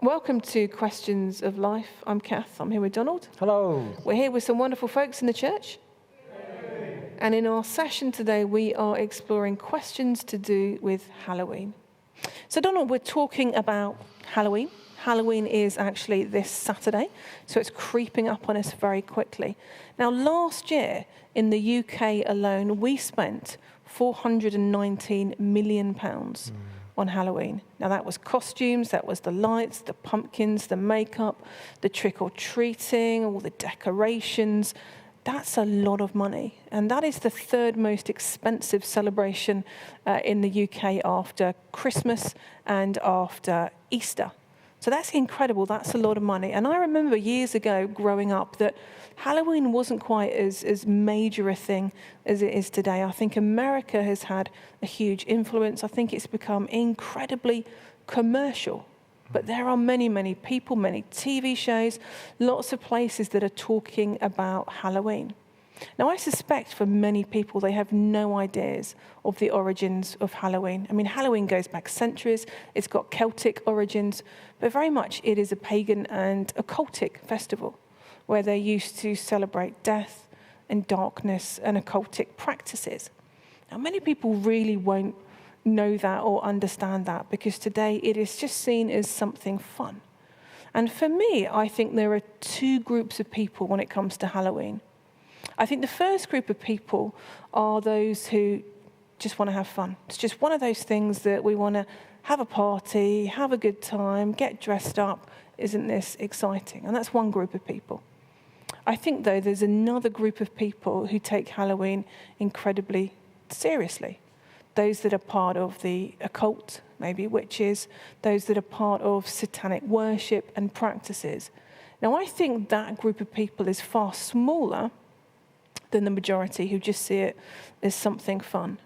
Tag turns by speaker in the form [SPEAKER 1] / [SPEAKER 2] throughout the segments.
[SPEAKER 1] Welcome to Questions of Life. I'm Cath. I'm here with Donald.
[SPEAKER 2] Hello.
[SPEAKER 1] We're here with some wonderful folks in the church. And in our session today, we are exploring questions to do with Halloween. So, Donald, we're talking about Halloween. Halloween is actually this Saturday, so it's creeping up on us very quickly. Now, last year in the UK alone, we spent £419 million on Halloween. Now, that was costumes, that was the lights, the pumpkins, the makeup, the trick-or-treating, all the decorations. That's a lot of money. And that is the third most expensive celebration in the UK after Christmas and after Easter. So that's incredible. That's a lot of money. And I remember years ago growing up that Halloween wasn't quite as major a thing as it is today. I think America has had a huge influence. I think it's become incredibly commercial. But there are many, many people, many TV shows, lots of places that are talking about Halloween. Now, I suspect for many people, they have no ideas of the origins of Halloween. I mean, Halloween goes back centuries. It's got Celtic origins, but very much it is a pagan and occultic festival where they used to celebrate death and darkness and occultic practices. Now, many people really won't know that or understand that because today it is just seen as something fun. And for me, I think there are two groups of people when it comes to Halloween. I think the first group of people are those who just want to have fun. It's just one of those things that we want to have a party, have a good time, get dressed up. Isn't this exciting? And that's one group of people. I think, though, there's another group of people who take Halloween incredibly seriously. Those that are part of the occult, maybe witches, those that are part of satanic worship and practices. Now, I think that group of people is far smaller than the majority who just see it as something fun.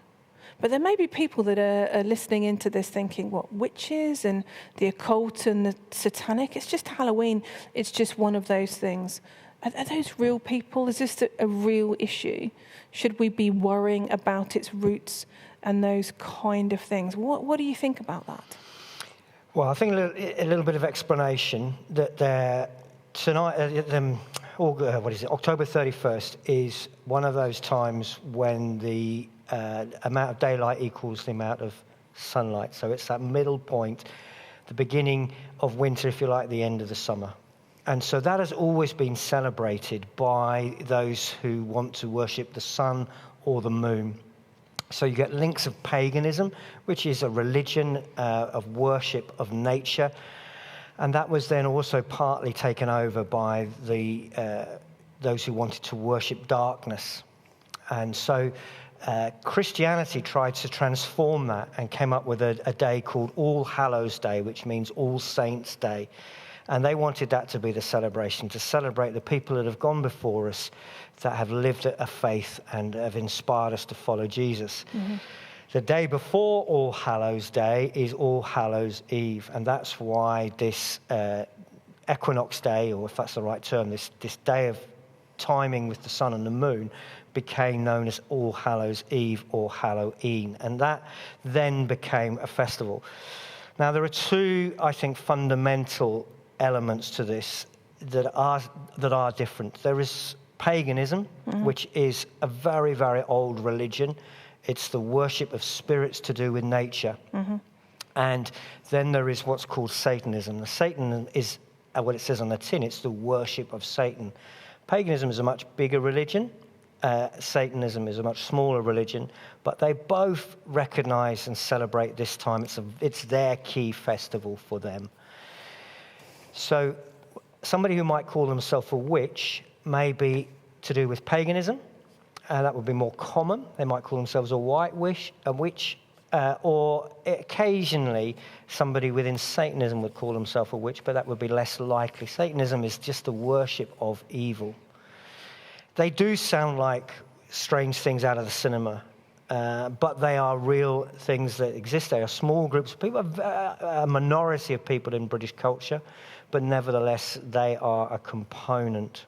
[SPEAKER 1] But there may be people that are listening into this thinking, what, witches and the occult and the satanic? It's just Halloween. It's just one of those things. Are those real people? Is this a real issue? Should we be worrying about its roots and those kind of things? What do you think about that?
[SPEAKER 2] Well, I think a little bit of explanation that tonight, October 31st is one of those times when the amount of daylight equals the amount of sunlight. So it's that middle point, the beginning of winter, if you like, the end of the summer. And so that has always been celebrated by those who want to worship the sun or the moon. So you get links of paganism, which is a religion of worship of nature. And that was then also partly taken over by those who wanted to worship darkness. And so Christianity tried to transform that and came up with a day called All Hallows Day, which means All Saints' Day. And they wanted that to be the celebration, to celebrate the people that have gone before us, that have lived a faith and have inspired us to follow Jesus. Mm-hmm. The day before All Hallows Day is All Hallows Eve, and that's why this equinox day, or if that's the right term, this day of timing with the sun and the moon, became known as All Hallows Eve or Halloween, and that then became a festival. Now, there are two, I think, fundamental elements to this that are different. There is paganism, mm-hmm. which is a very, very old religion. It's the worship of spirits to do with nature. Mm-hmm. And then there is what's called Satanism. The Satan is what it says on the tin. It's the worship of Satan. Paganism is a much bigger religion. Satanism is a much smaller religion. But they both recognize and celebrate this time. It's their key festival for them. So somebody who might call themselves a witch may be to do with paganism. That would be more common. They might call themselves a witch, or occasionally somebody within Satanism would call himself a witch, but that would be less likely. Satanism is just the worship of evil. They do sound like strange things out of the cinema, but they are real things that exist. They are small groups of people, a minority of people in British culture, but nevertheless, they are a component.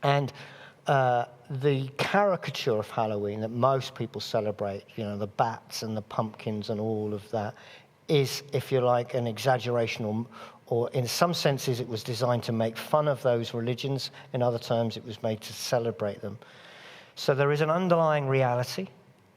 [SPEAKER 2] And the caricature of Halloween that most people celebrate, the bats and the pumpkins and all of that, is, if you like, an exaggeration, or in some senses it was designed to make fun of those religions. In other terms, it was made to celebrate them. So there is an underlying reality.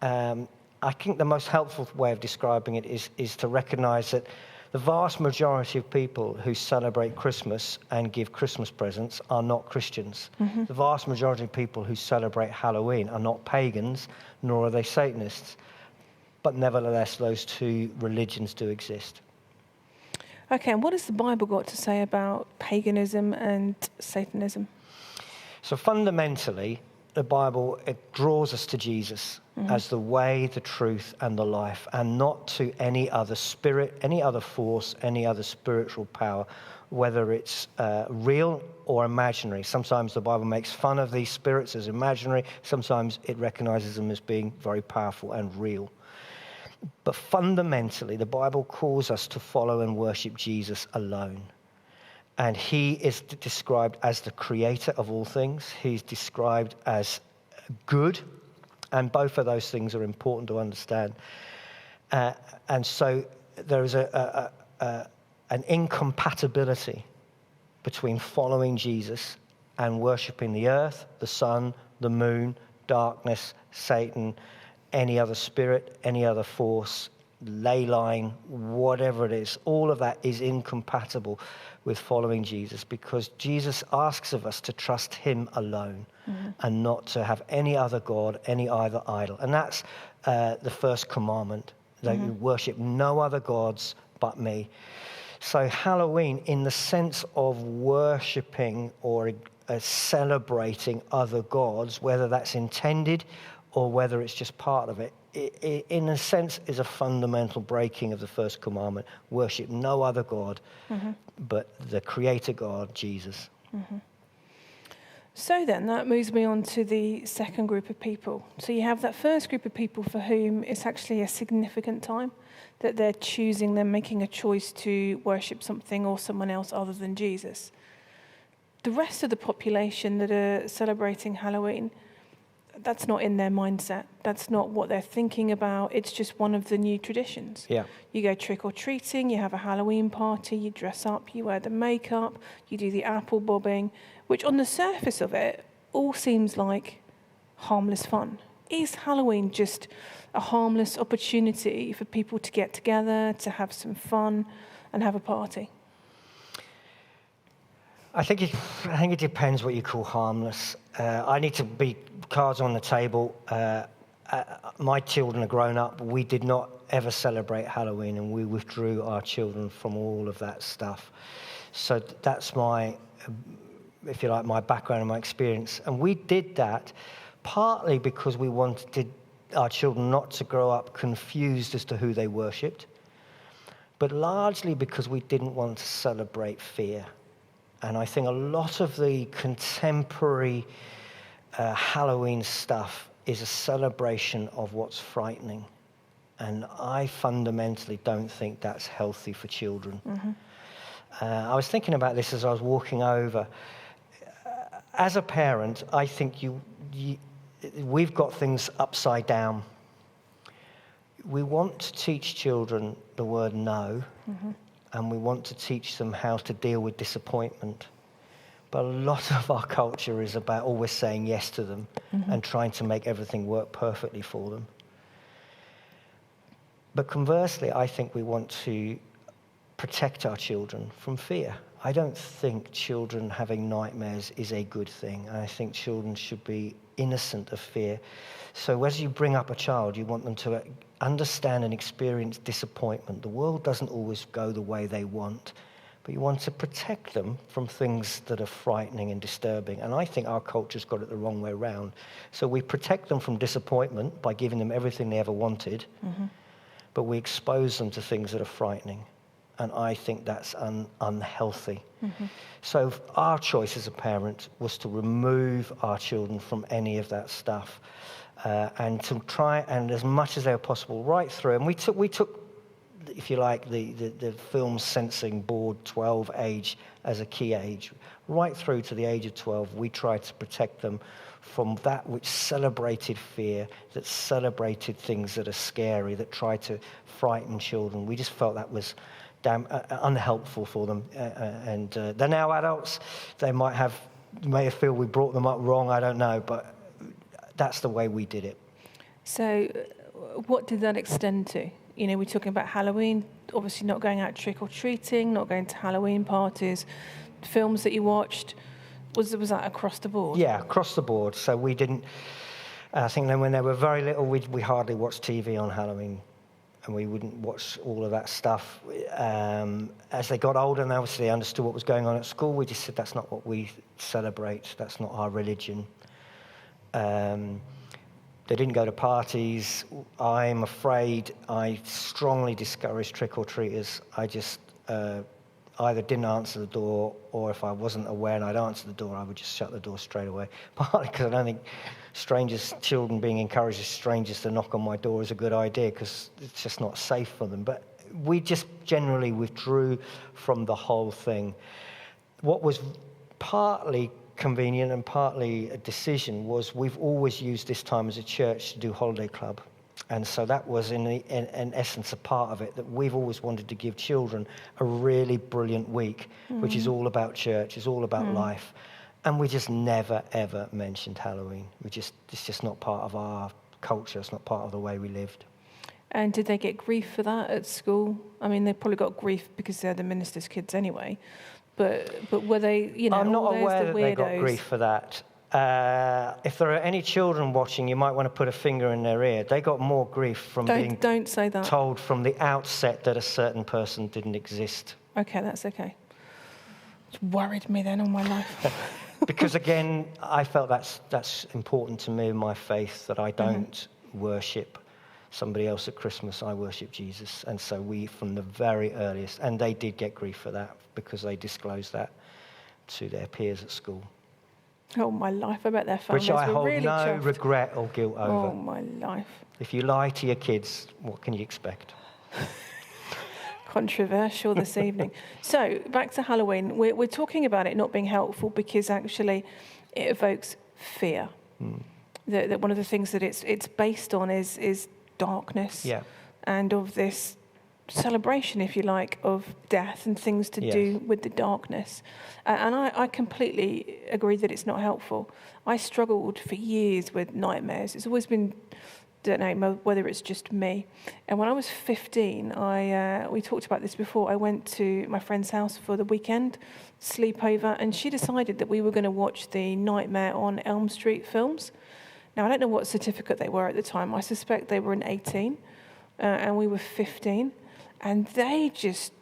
[SPEAKER 2] I think the most helpful way of describing it is to recognize that the vast majority of people who celebrate Christmas and give Christmas presents are not Christians. Mm-hmm. The vast majority of people who celebrate Halloween are not pagans, nor are they Satanists. But nevertheless, those two religions do exist.
[SPEAKER 1] Okay, and what has the Bible got to say about paganism and Satanism?
[SPEAKER 2] So fundamentally, the Bible, it draws us to Jesus as the way, the truth, and the life, and not to any other spirit, any other force, any other spiritual power, whether it's real or imaginary. Sometimes the Bible makes fun of these spirits as imaginary. Sometimes it recognizes them as being very powerful and real. But fundamentally, the Bible calls us to follow and worship Jesus alone. And he is described as the creator of all things. He's described as good, and both of those things are important to understand. And so there is an incompatibility between following Jesus and worshiping the earth, the sun, the moon, darkness, Satan, any other spirit, any other force, ley line, whatever it is. All of that is incompatible with following Jesus, because Jesus asks of us to trust him alone and not to have any other God, any other idol. And that's the first commandment, that you worship no other gods but me. So Halloween, in the sense of worshipping or celebrating other gods, whether that's intended or whether it's just part of it, in a sense is a fundamental breaking of the first commandment. Worship no other God but the creator God, Jesus.
[SPEAKER 1] So then that moves me on to the second group of people. So you have that first group of people for whom it's actually a significant time, that they're choosing, they're making a choice to worship something or someone else other than Jesus. The rest of the population that are celebrating Halloween, that's not in their mindset. That's not what they're thinking about. It's just one of the new traditions.
[SPEAKER 2] Yeah.
[SPEAKER 1] You go trick-or-treating, you have a Halloween party, you dress up, you wear the makeup, you do the apple bobbing, which on the surface of it all seems like harmless fun. Is Halloween just a harmless opportunity for people to get together, to have some fun and have a party?
[SPEAKER 2] I think it depends what you call harmless. I need to be cards on the table. My children are grown up. We did not ever celebrate Halloween, and we withdrew our children from all of that stuff. So that's my, if you like, my background and my experience. And we did that partly because we wanted our children not to grow up confused as to who they worshipped, but largely because we didn't want to celebrate fear. And I think a lot of the contemporary Halloween stuff is a celebration of what's frightening. And I fundamentally don't think that's healthy for children. I was thinking about this as I was walking over. As a parent, I think we've got things upside down. We want to teach children the word no. And we want to teach them how to deal with disappointment. But a lot of our culture is about always saying yes to them and trying to make everything work perfectly for them. But conversely, I think we want to protect our children from fear. I don't think children having nightmares is a good thing. I think children should be innocent of fear. So as you bring up a child, you want them to understand and experience disappointment. The world doesn't always go the way they want, but you want to protect them from things that are frightening and disturbing. And I think our culture's got it the wrong way around. So we protect them from disappointment by giving them everything they ever wanted, but we expose them to things that are frightening. And I think that's unhealthy. So our choice as a parent was to remove our children from any of that stuff, and to try and as much as they were possible right through. And we took if you like, the film censoring board 12 age as a key age, right through to the age of 12, we tried to protect them from that which celebrated fear, that celebrated things that are scary, that try to frighten children. We just felt that was damn unhelpful for them. And they're now adults. They may feel we brought them up wrong, I don't know, but that's the way we did it.
[SPEAKER 1] So what did that extend to? You know, we're talking about Halloween, obviously not going out trick-or-treating, not going to Halloween parties, films that you watched. Was that across the board?
[SPEAKER 2] Yeah, across the board. So we didn't, I think then when they were very little, we hardly watched TV on Halloween, and we wouldn't watch all of that stuff. As they got older and obviously understood what was going on at school, we just said, that's not what we celebrate, that's not our religion. They didn't go to parties. I'm afraid I strongly discouraged trick-or-treaters. I just either didn't answer the door, or if I wasn't aware and I'd answer the door, I would just shut the door straight away. Partly because I don't think children being encouraged as strangers to knock on my door is a good idea, because it's just not safe for them. But we just generally withdrew from the whole thing. What was partly convenient and partly a decision was we've always used this time as a church to do holiday club. And so that was in essence a part of it, that we've always wanted to give children a really brilliant week, which is all about church, is all about life. And we just never, ever mentioned Halloween. It's just not part of our culture. It's not part of the way we lived.
[SPEAKER 1] And did they get grief for that at school? I mean, they probably got grief because they're the minister's kids anyway. But were they, you know,
[SPEAKER 2] I'm not
[SPEAKER 1] all
[SPEAKER 2] aware
[SPEAKER 1] those
[SPEAKER 2] that they got grief for that. If there are any children watching, you might want to put a finger in their ear. They got more grief from being
[SPEAKER 1] don't say that.
[SPEAKER 2] told from the outset that a certain person didn't exist.
[SPEAKER 1] Okay, that's okay. It's worried me then all my life.
[SPEAKER 2] Because again, I felt that's important to me in my faith, that I don't worship somebody else at Christmas. I worship Jesus. And so we, from the very earliest, and they did get grief for that because they disclosed that to their peers at school.
[SPEAKER 1] Oh, my life. I bet their families
[SPEAKER 2] Which I
[SPEAKER 1] were
[SPEAKER 2] hold
[SPEAKER 1] really
[SPEAKER 2] no
[SPEAKER 1] chuffed.
[SPEAKER 2] regret or guilt over.
[SPEAKER 1] Oh, my life.
[SPEAKER 2] If you lie to your kids, what can you expect?
[SPEAKER 1] Controversial this evening. So, back to Halloween. We're talking about it not being helpful because actually it evokes fear. That one of the things that it's based on is darkness.
[SPEAKER 2] Yeah.
[SPEAKER 1] And of this celebration, if you like, of death and things to do with the darkness. And I completely agree that it's not helpful. I struggled for years with nightmares. It's always been, don't know whether it's just me. And when I was 15, we talked about this before, I went to my friend's house for the weekend, sleepover, and she decided that we were going to watch the Nightmare on Elm Street films. Now, I don't know what certificate they were at the time. I suspect they were in 18, and we were 15. And they just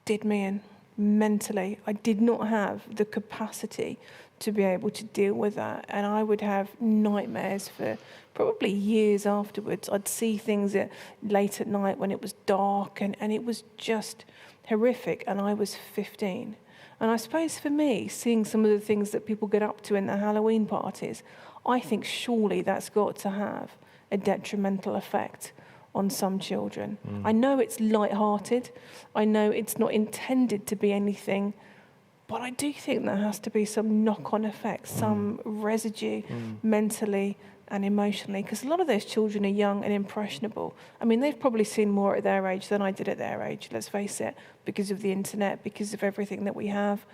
[SPEAKER 1] did me in mentally. I did not have the capacity to be able to deal with that. And I would have nightmares for probably years afterwards. I'd see things late at night when it was dark, and it was just horrific. And I was 15. And I suppose for me, seeing some of the things that people get up to in their Halloween parties, I think surely that's got to have a detrimental effect on some children. I know it's light-hearted. I know it's not intended to be anything, but I do think there has to be some knock-on effects, some residue mentally and emotionally, because a lot of those children are young and impressionable. I mean, they've probably seen more at their age than I did at their age, let's face it, because of the internet, because of everything that we have.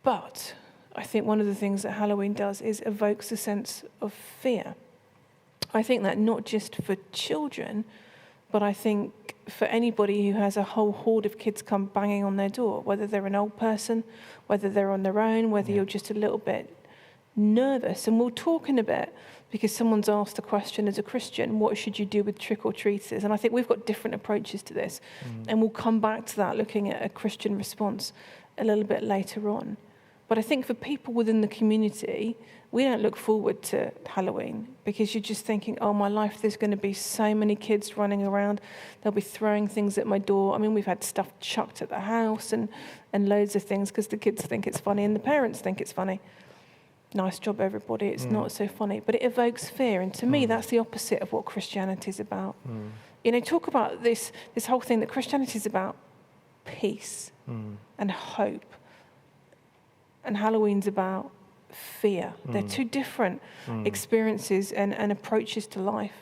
[SPEAKER 1] But I think one of the things that Halloween does is evokes a sense of fear. I think that not just for children, but I think for anybody who has a whole horde of kids come banging on their door, whether they're an old person, whether they're on their own, whether you're just a little bit nervous. And we'll talk in a bit, because someone's asked the question as a Christian, what should you do with trick-or-treaters? And I think we've got different approaches to this. And we'll come back to that, looking at a Christian response a little bit later on. But I think for people within the community, we don't look forward to Halloween, because you're just thinking, oh, my life, there's going to be so many kids running around. They'll be throwing things at my door. I mean, we've had stuff chucked at the house and loads of things because the kids think it's funny and the parents think it's funny. Nice job, everybody. It's not so funny. But it evokes fear. And to me, that's the opposite of what Christianity is about. talk about this whole thing that Christianity is about peace and hope. And Halloween's about fear. They're two different experiences and approaches to life.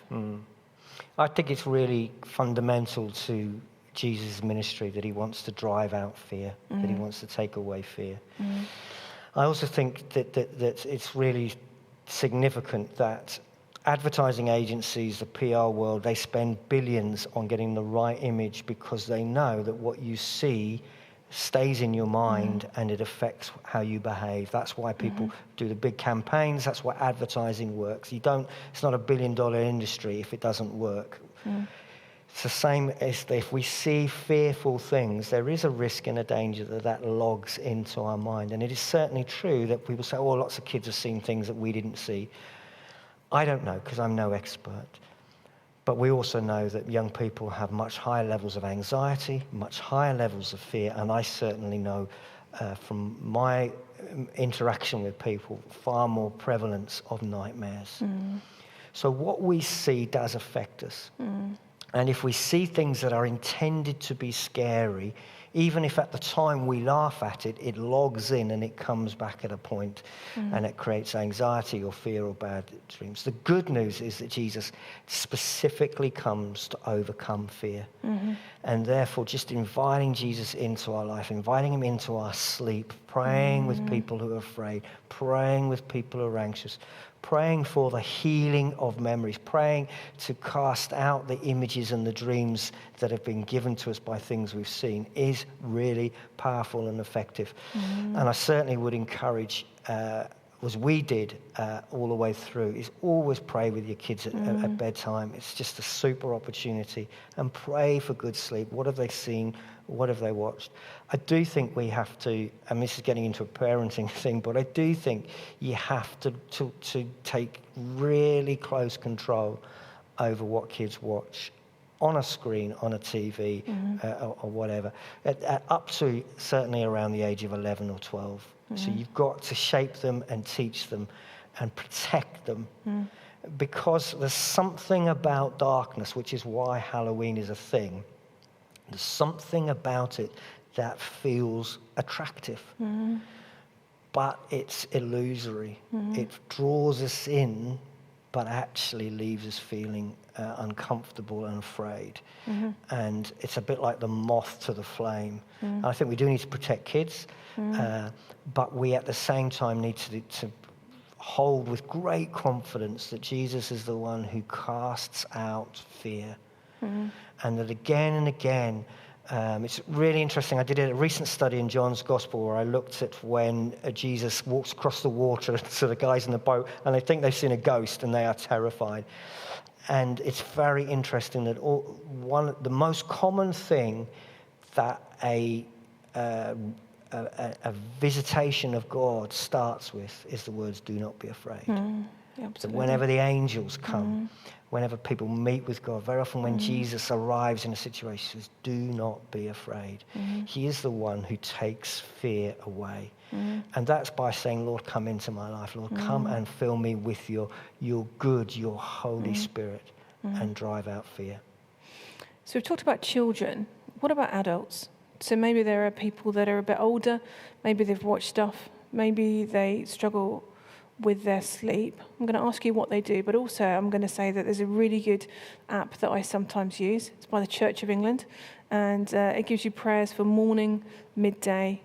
[SPEAKER 2] I think it's really fundamental to Jesus' ministry that he wants to drive out fear, that he wants to take away fear. I also think that it's really significant that advertising agencies, the PR world, they spend billions on getting the right image because they know that what you see stays in your mind and it affects how you behave. That's why people do the big campaigns. That's why advertising works. It's not a billion-dollar industry if it doesn't work. It's the same as if we see fearful things, there is a risk and a danger that logs into our mind. And it is certainly true that people say, oh, lots of kids have seen things that we didn't see. I don't know, because I'm no expert. But we also know that young people have much higher levels of anxiety, much higher levels of fear, and I certainly know from my interaction with people, far more prevalence of nightmares. So what we see does affect us. And if we see things that are intended to be scary, even if at the time we laugh at it, it logs in and it comes back at a point and it creates anxiety or fear or bad dreams. The good news is that Jesus specifically comes to overcome fear. And therefore, just inviting Jesus into our life, inviting him into our sleep, praying with people who are afraid, praying with people who are anxious, praying for the healing of memories, praying to cast out the images and the dreams that have been given to us by things we've seen is really powerful and effective. And I certainly would encourage, as we did all the way through, is always pray with your kids at bedtime. It's just a super opportunity. And pray for good sleep. What have they seen? What have they watched? I do think we have to, and this is getting into a parenting thing, but I do think you have to take really close control over what kids watch on a screen, on a TV, or whatever, up to certainly around the age of 11 or 12. So you've got to shape them and teach them and protect them. Because there's something about darkness, which is why Halloween is a thing. There's something about it that feels attractive, but it's illusory. It draws us in, but actually leaves us feeling uncomfortable and afraid. And it's a bit like the moth to the flame. And I think we do need to protect kids, but we at the same time need to hold with great confidence that Jesus is the one who casts out fear. And that again and again, it's really interesting. I did a recent study in John's Gospel where I looked at when Jesus walks across the water to the guys in the boat, and they think they've seen a ghost and they are terrified. And it's very interesting that the most common thing that a visitation of God starts with is the words, do not be afraid. So whenever the angels come, whenever people meet with God, very often when Jesus arrives in a situation, he says, do not be afraid. He is the one who takes fear away. And that's by saying, Lord, come into my life. Lord, come and fill me with your good, your Holy Spirit, and drive out fear.
[SPEAKER 1] So we've talked about children. What about adults? So maybe there are people that are a bit older. Maybe they've watched stuff. Maybe they struggle with their sleep. I'm going to ask you what they do, but also I'm going to say that there's a really good app that I sometimes use. It's by the Church of England, and it gives you prayers for morning, midday,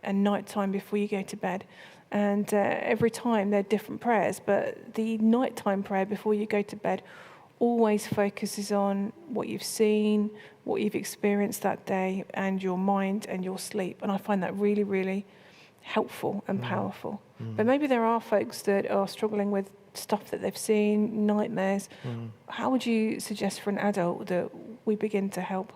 [SPEAKER 1] and nighttime before you go to bed. And every time they're different prayers, but the nighttime prayer before you go to bed always focuses on what you've seen, what you've experienced that day, and your mind and your sleep. And I find that really, really helpful and powerful. But maybe there are folks that are struggling with stuff that they've seen, nightmares. How would you suggest for an adult that we begin to help?